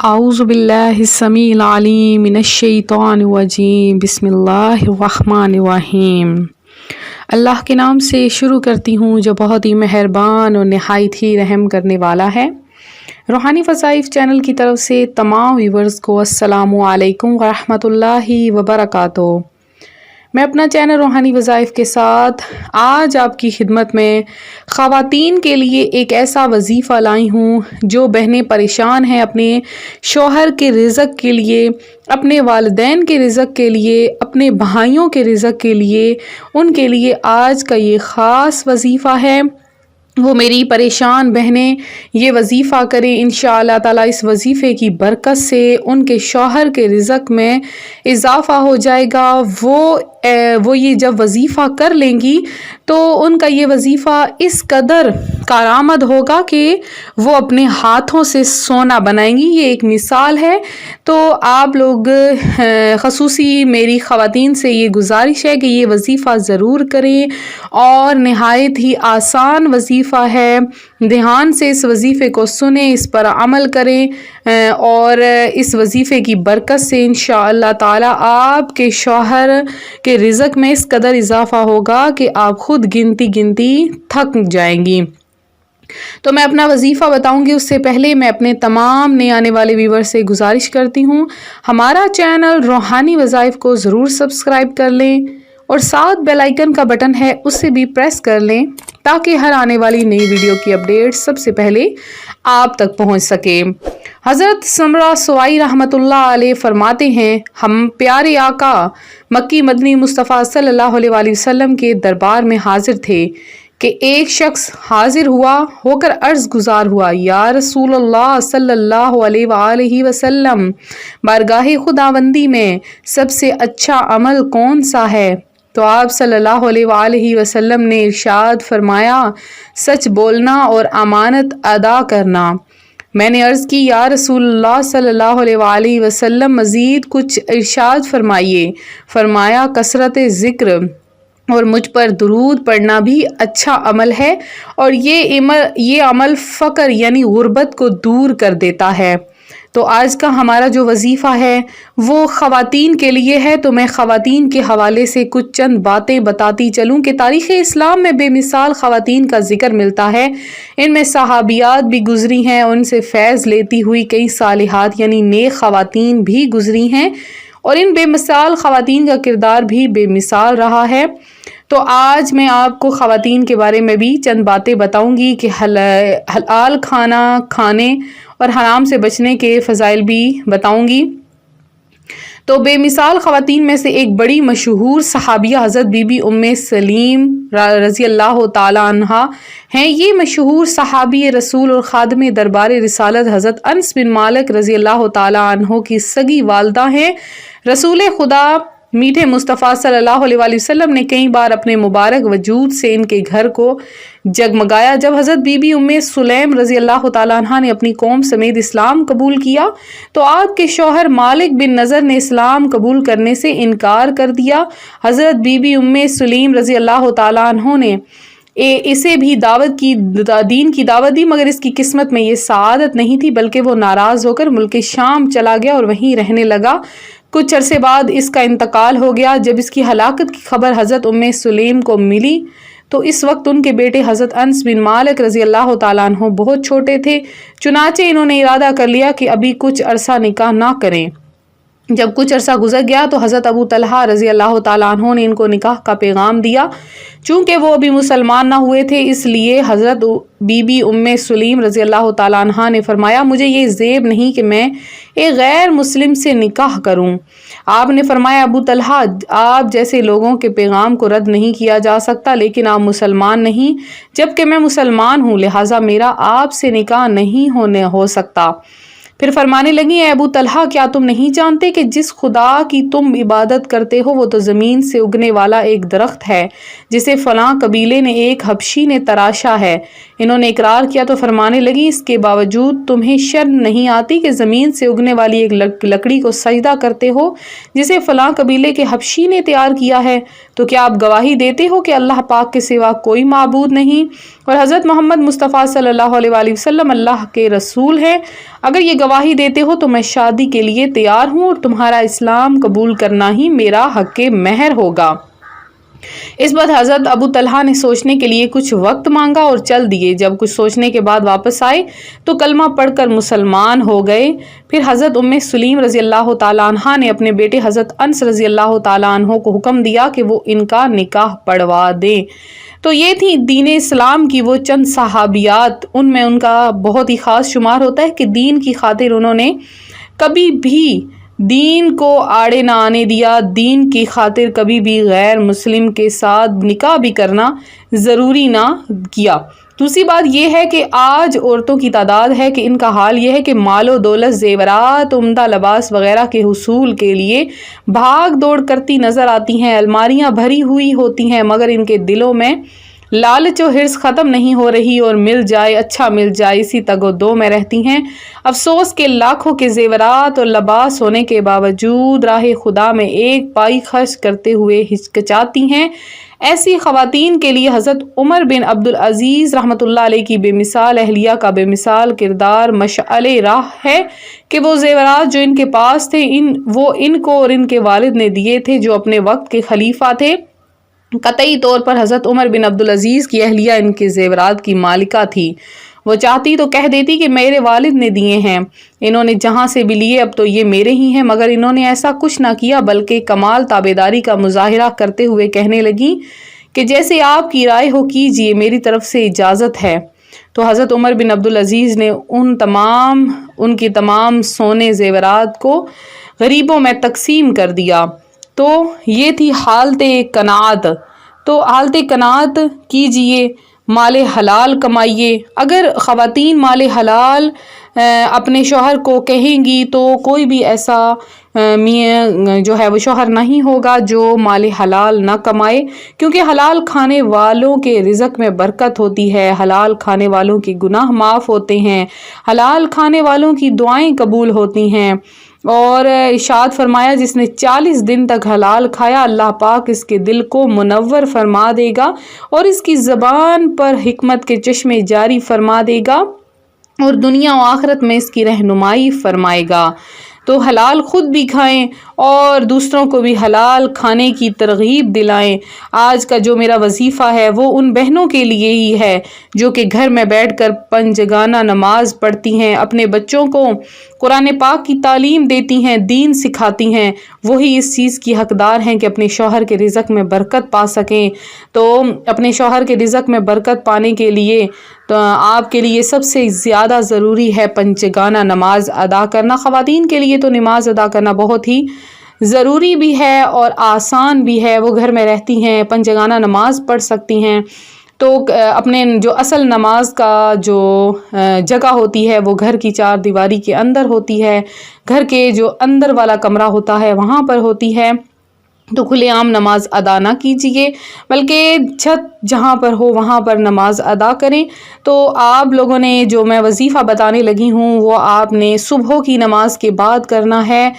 اعوذ باللہ السمیع العلیم من الشیطان الرجیم بسم اللہ الرحمن الرحیم۔ اللہ کے نام سے شروع کرتی ہوں جو بہت ہی مہربان اور نہایت ہی رحم کرنے والا ہے۔ روحانی وظائف چینل کی طرف سے تمام ویورز کو السلام علیکم ورحمۃ اللہ وبرکاتہ۔ میں اپنا چینل روحانی وظائف کے ساتھ آج آپ کی خدمت میں خواتین کے لیے ایک ایسا وظیفہ لائی ہوں جو بہنیں پریشان ہیں اپنے شوہر کے رزق کے لیے، اپنے والدین کے رزق کے لیے، اپنے بھائیوں کے رزق کے لیے۔ ان کے لیے آج کا یہ خاص وظیفہ ہے۔ وہ میری پریشان بہنیں یہ وظیفہ کریں، انشاءاللہ تعالیٰ اس وظیفے کی برکت سے ان کے شوہر کے رزق میں اضافہ ہو جائے گا۔ وہ یہ جب وظیفہ کر لیں گی تو ان کا یہ وظیفہ اس قدر کارآمد ہوگا کہ وہ اپنے ہاتھوں سے سونا بنائیں گی۔ یہ ایک مثال ہے۔ تو آپ لوگ خصوصی میری خواتین سے یہ گزارش ہے کہ یہ وظیفہ ضرور کریں، اور نہایت ہی آسان وظیفہ ہے۔ دھیان سے اس وظیفے کو سنیں، اس پر عمل کریں، اور اس وظیفے کی برکت سے انشاءاللہ تعالیٰ آپ کے شوہر کے رزق میں اس قدر اضافہ ہوگا کہ آپ خود گنتی تھک جائیں گی۔ تو میں اپنا وظیفہ بتاؤں گی، اس سے پہلے میں اپنے تمام نئے آنے والے ویور سے گزارش کرتی ہوں ہمارا چینل روحانی وظائف کو ضرور سبسکرائب کر لیں، اور ساتھ بیل آئیکن کا بٹن ہے اسے بھی پریس کر لیں تاکہ ہر آنے والی نئی ویڈیو کی اپڈیٹ سب سے پہلے آپ تک پہنچ سکے۔ حضرت سمرہ سوائی رحمۃ اللہ علیہ فرماتے ہیں، ہم پیارے آقا مکی مدنی مصطفیٰ صلی اللہ علیہ وآلہ وسلم کے دربار میں حاضر تھے کہ ایک شخص حاضر ہو کر عرض گزار ہوا، یا رسول اللہ صلی اللہ علیہ وآلہ وسلم، بارگاہ خداوندی میں سب سے اچھا عمل کون سا ہے؟ تو آپ صلی اللہ علیہ وآلہ وسلم نے ارشاد فرمایا، سچ بولنا اور امانت ادا کرنا۔ میں نے عرض کی، یا رسول اللہ صلی اللہ علیہ وآلہ وسلم، مزید کچھ ارشاد فرمائیے۔ فرمایا، کثرت ذکر اور مجھ پر درود پڑھنا بھی اچھا عمل ہے، اور یہ عمل فقر یعنی غربت کو دور کر دیتا ہے۔ تو آج کا ہمارا جو وظیفہ ہے وہ خواتین کے لیے ہے۔ تو میں خواتین کے حوالے سے کچھ چند باتیں بتاتی چلوں کہ تاریخ اسلام میں بے مثال خواتین کا ذکر ملتا ہے۔ ان میں صحابیات بھی گزری ہیں، ان سے فیض لیتی ہوئی کئی صالحات یعنی نیک خواتین بھی گزری ہیں، اور ان بے مثال خواتین کا کردار بھی بے مثال رہا ہے۔ تو آج میں آپ کو خواتین کے بارے میں بھی چند باتیں بتاؤں گی کہ حلال کھانا کھانے اور حرام سے بچنے کے فضائل بھی بتاؤں گی۔ تو بے مثال خواتین میں سے ایک بڑی مشہور صحابیہ حضرت بی بی ام سلیم رضی اللہ تعالیٰ عنہا ہیں۔ یہ مشہور صحابی رسول اور خادم دربار رسالت حضرت انس بن مالک رضی اللہ تعالیٰ عنہ کی سگی والدہ ہیں۔ رسول خدا میٹھے مصطفیٰ صلی اللہ علیہ وآلہ وسلم نے کئی بار اپنے مبارک وجود سے ان کے گھر کو جگمگایا۔ جب حضرت بی بی ام سلیم رضی اللہ تعالیٰ عنہ نے اپنی قوم سمیت اسلام قبول کیا تو آپ کے شوہر مالک بن نضر نے اسلام قبول کرنے سے انکار کر دیا۔ حضرت بی بی ام سلیم رضی اللہ تعالیٰ عنہ نے اسے بھی دین کی دعوت دی، مگر اس کی قسمت میں یہ سعادت نہیں تھی، بلکہ وہ ناراض ہو کر ملک شام چلا گیا اور وہیں رہنے لگا۔ کچھ عرصے بعد اس کا انتقال ہو گیا۔ جب اس کی ہلاکت کی خبر حضرت ام سلیم کو ملی تو اس وقت ان کے بیٹے حضرت انس بن مالک رضی اللہ تعالیٰ عنہ بہت چھوٹے تھے، چنانچہ انہوں نے ارادہ کر لیا کہ ابھی کچھ عرصہ نکاح نہ کریں۔ جب کچھ عرصہ گزر گیا تو حضرت ابو طلحہ رضی اللہ تعالیٰ عنہ نے ان کو نکاح کا پیغام دیا۔ چونکہ وہ ابھی مسلمان نہ ہوئے تھے، اس لیے حضرت بی بی ام سلیم رضی اللہ تعالیٰ عنہ نے فرمایا، مجھے یہ زیب نہیں کہ میں ایک غیر مسلم سے نکاح کروں۔ آپ نے فرمایا، ابو طلحہ، آپ جیسے لوگوں کے پیغام کو رد نہیں کیا جا سکتا، لیکن آپ مسلمان نہیں، جبکہ میں مسلمان ہوں، لہٰذا میرا آپ سے نکاح نہیں ہو سکتا۔ پھر فرمانے لگی، اے ابو طلحہ، کیا تم نہیں جانتے کہ جس خدا کی تم عبادت کرتے ہو وہ تو زمین سے اگنے والا ایک درخت ہے جسے فلاں قبیلے نے ایک حبشی نے تراشا ہے۔ انہوں نے اقرار کیا تو فرمانے لگی اس کے باوجود تمہیں شرم نہیں آتی کہ زمین سے اگنے والی ایک لکڑی کو سجدہ کرتے ہو جسے فلاں قبیلے کے حبشی نے تیار کیا ہے؟ تو کیا آپ گواہی دیتے ہو کہ اللہ پاک کے سوا کوئی معبود نہیں اور حضرت محمد مصطفیٰ صلی اللہ علیہ وآلہ وسلم اللہ کے رسول ہیں؟ اگر یہ گواہی دیتے ہو تو میں شادی کے لیے تیار ہوں اور تمہارا اسلام قبول کرنا ہی میرا حق مہر ہوگا۔ اس بعد حضرت ابو طلحہ نے سوچنے کے لیے کچھ وقت مانگا اور چل دیے۔ جب کچھ سوچنے کے بعد واپس آئے تو کلمہ پڑھ کر مسلمان ہو گئے۔ پھر حضرت ام سلیم رضی اللہ تعالیٰ عنہ نے اپنے بیٹے حضرت انس رضی اللہ تعالیٰ عنہ کو حکم دیا کہ وہ ان کا نکاح پڑھوا دیں۔ تو یہ تھی دین اسلام کی وہ چند صحابیات، ان میں ان کا بہت ہی خاص شمار ہوتا ہے کہ دین کی خاطر انہوں نے کبھی بھی دین کو آڑے نہ آنے دیا، دین کی خاطر کبھی بھی غیر مسلم کے ساتھ نکاح بھی کرنا ضروری نہ کیا۔ دوسری بات یہ ہے کہ آج عورتوں کی تعداد ہے کہ ان کا حال یہ ہے کہ مال و دولت، زیورات، عمدہ لباس وغیرہ کے حصول کے لیے بھاگ دوڑ کرتی نظر آتی ہیں، الماریاں بھری ہوئی ہوتی ہیں، مگر ان کے دلوں میں لالچ و حرص ختم نہیں ہو رہی اور مل جائے اچھا مل جائے اسی تگ و دو میں رہتی ہیں۔ افسوس کہ لاکھوں کے زیورات اور لباس ہونے کے باوجود راہ خدا میں ایک پائی خرچ کرتے ہوئے ہچکچاتی ہیں۔ ایسی خواتین کے لیے حضرت عمر بن عبدالعزیز رحمۃ اللہ علیہ کی بے مثال اہلیہ کا بے مثال کردار مشعل راہ ہے کہ وہ زیورات جو ان کے پاس تھے وہ ان کو اور ان کے والد نے دیے تھے جو اپنے وقت کے خلیفہ تھے۔ قطعی طور پر حضرت عمر بن عبدالعزیز کی اہلیہ ان کے زیورات کی مالکہ تھی۔ وہ چاہتی تو کہہ دیتی کہ میرے والد نے دیے ہیں، انہوں نے جہاں سے بھی لیے اب تو یہ میرے ہی ہیں، مگر انہوں نے ایسا کچھ نہ کیا بلکہ کمال تابعداری کا مظاہرہ کرتے ہوئے کہنے لگی کہ جیسے آپ کی رائے ہو کیجیے، میری طرف سے اجازت ہے۔ تو حضرت عمر بن عبدالعزیز نے ان کی تمام سونے زیورات کو غریبوں میں تقسیم کر دیا۔ تو یہ تھی حالت قناعت۔ تو حالت قناعت کیجئے، مال حلال کمائیے۔ اگر خواتین مال حلال اپنے شوہر کو کہیں گی تو کوئی بھی ایسا میاں جو ہے وہ شوہر نہیں ہوگا جو مال حلال نہ کمائے، کیونکہ حلال کھانے والوں کے رزق میں برکت ہوتی ہے، حلال کھانے والوں کے گناہ معاف ہوتے ہیں، حلال کھانے والوں کی دعائیں قبول ہوتی ہیں۔ اور ارشاد فرمایا جس نے 40 دن تک حلال کھایا اللہ پاک اس کے دل کو منور فرما دے گا اور اس کی زبان پر حکمت کے چشمے جاری فرما دے گا اور دنیا و آخرت میں اس کی رہنمائی فرمائے گا۔ تو حلال خود بھی کھائیں اور دوسروں کو بھی حلال کھانے کی ترغیب دلائیں۔ آج کا جو میرا وظیفہ ہے وہ ان بہنوں کے لیے ہی ہے جو کہ گھر میں بیٹھ کر پنجگانہ نماز پڑھتی ہیں، اپنے بچوں کو قرآن پاک کی تعلیم دیتی ہیں، دین سکھاتی ہیں، وہی اس چیز کی حقدار ہیں کہ اپنے شوہر کے رزق میں برکت پا سکیں۔ تو اپنے شوہر کے رزق میں برکت پانے کے لیے تو آپ کے لیے سب سے زیادہ ضروری ہے پنجگانہ نماز ادا کرنا۔ خواتین کے لیے تو نماز ادا کرنا بہت ہی ضروری بھی ہے اور آسان بھی ہے، وہ گھر میں رہتی ہیں، پنجگانہ نماز پڑھ سکتی ہیں۔ تو اپنے جو اصل نماز کا جو جگہ ہوتی ہے وہ گھر کی 4 دیواری کے اندر ہوتی ہے، گھر کے جو اندر والا کمرہ ہوتا ہے وہاں پر ہوتی ہے۔ تو کھلے عام نماز ادا نہ کیجیے بلکہ چھت جہاں پر ہو وہاں پر نماز ادا کریں۔ تو آپ لوگوں نے جو میں وظیفہ بتانے لگی ہوں وہ آپ نے صبح کی نماز کے بعد کرنا ہے۔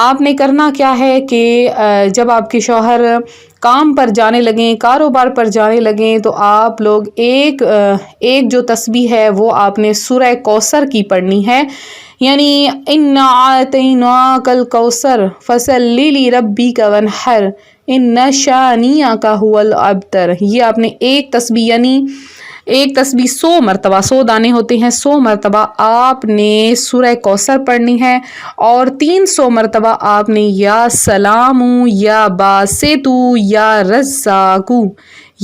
آپ نے کرنا کیا ہے کہ جب آپ کے شوہر کام پر جانے لگیں، کاروبار پر جانے لگیں، تو آپ لوگ ایک جو تسبیح ہے وہ آپ نے سورہ کوثر کی پڑھنی ہے، یعنی اِنَّا أَعْطَيْنَاكَ الْكَوْثَرَ فَصَلِّ لِرَبِّكَ وَانْحَرْ إِنَّ شَانِئَكَ هُوَ الْأَبْتَرُ۔ یہ آپ نے ایک تسبیح یعنی ایک تسبیح 100 مرتبہ، 100 دانے ہوتے ہیں، 100 مرتبہ آپ نے سورہ کوثر پڑھنی ہے اور 300 مرتبہ آپ نے یا سلام یا باسطو یا رزاقو،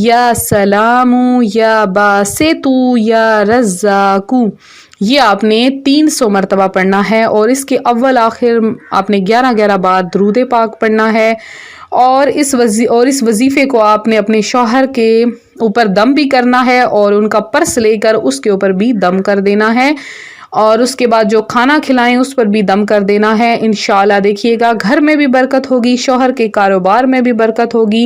یا سلام یا باسطو یا رزاقو، یہ آپ نے 300 مرتبہ پڑھنا ہے اور اس کے اول آخر آپ نے 11 بار درود پاک پڑھنا ہے۔ اور اس وظیفے کو آپ نے اپنے شوہر کے اوپر دم بھی کرنا ہے اور ان کا پرس لے کر اس کے اوپر بھی دم کر دینا ہے اور اس کے بعد جو کھانا کھلائیں اس پر بھی دم کر دینا ہے۔ انشاءاللہ دیکھیے گا گھر میں بھی برکت ہوگی، شوہر کے کاروبار میں بھی برکت ہوگی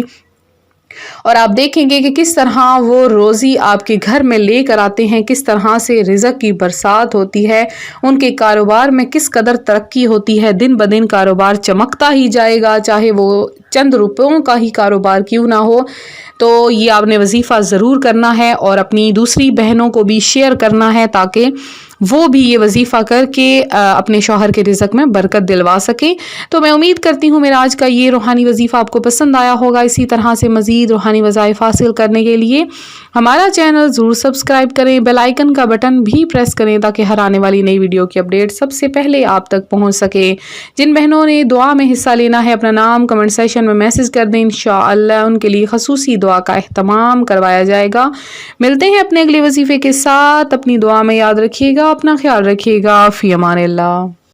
اور آپ دیکھیں گے کہ کس طرح وہ روزی آپ کے گھر میں لے کر آتے ہیں، کس طرح سے رزق کی برسات ہوتی ہے، ان کے کاروبار میں کس قدر ترقی ہوتی ہے، دن بدن کاروبار چمکتا ہی جائے گا، چاہے وہ چند روپوں کا ہی کاروبار کیوں نہ ہو۔ تو یہ آپ نے وظیفہ ضرور کرنا ہے اور اپنی دوسری بہنوں کو بھی شیئر کرنا ہے تاکہ وہ بھی یہ وظیفہ کر کے اپنے شوہر کے رزق میں برکت دلوا سکیں۔ تو میں امید کرتی ہوں میرا آج کا یہ روحانی وظیفہ آپ کو پسند آیا ہوگا۔ اسی طرح سے مزید روحانی وظائف حاصل کرنے کے لیے ہمارا چینل ضرور سبسکرائب کریں، بیل آئیکن کا بٹن بھی پریس کریں تاکہ ہر آنے والی نئی ویڈیو کی اپڈیٹ سب سے پہلے آپ تک پہنچ سکے۔ جن بہنوں نے دعا میں حصہ لینا ہے اپنا نام کمنٹ سیکشن میں میسج کر دیں، انشاءاللہ ان کے لیے خصوصی دعا کا اہتمام کروایا جائے گا۔ ملتے ہیں اپنے اگلے وظیفے کے ساتھ، اپنی دعا میں یاد رکھیے گا، اپنا خیال رکھیے گا، فی امان اللہ۔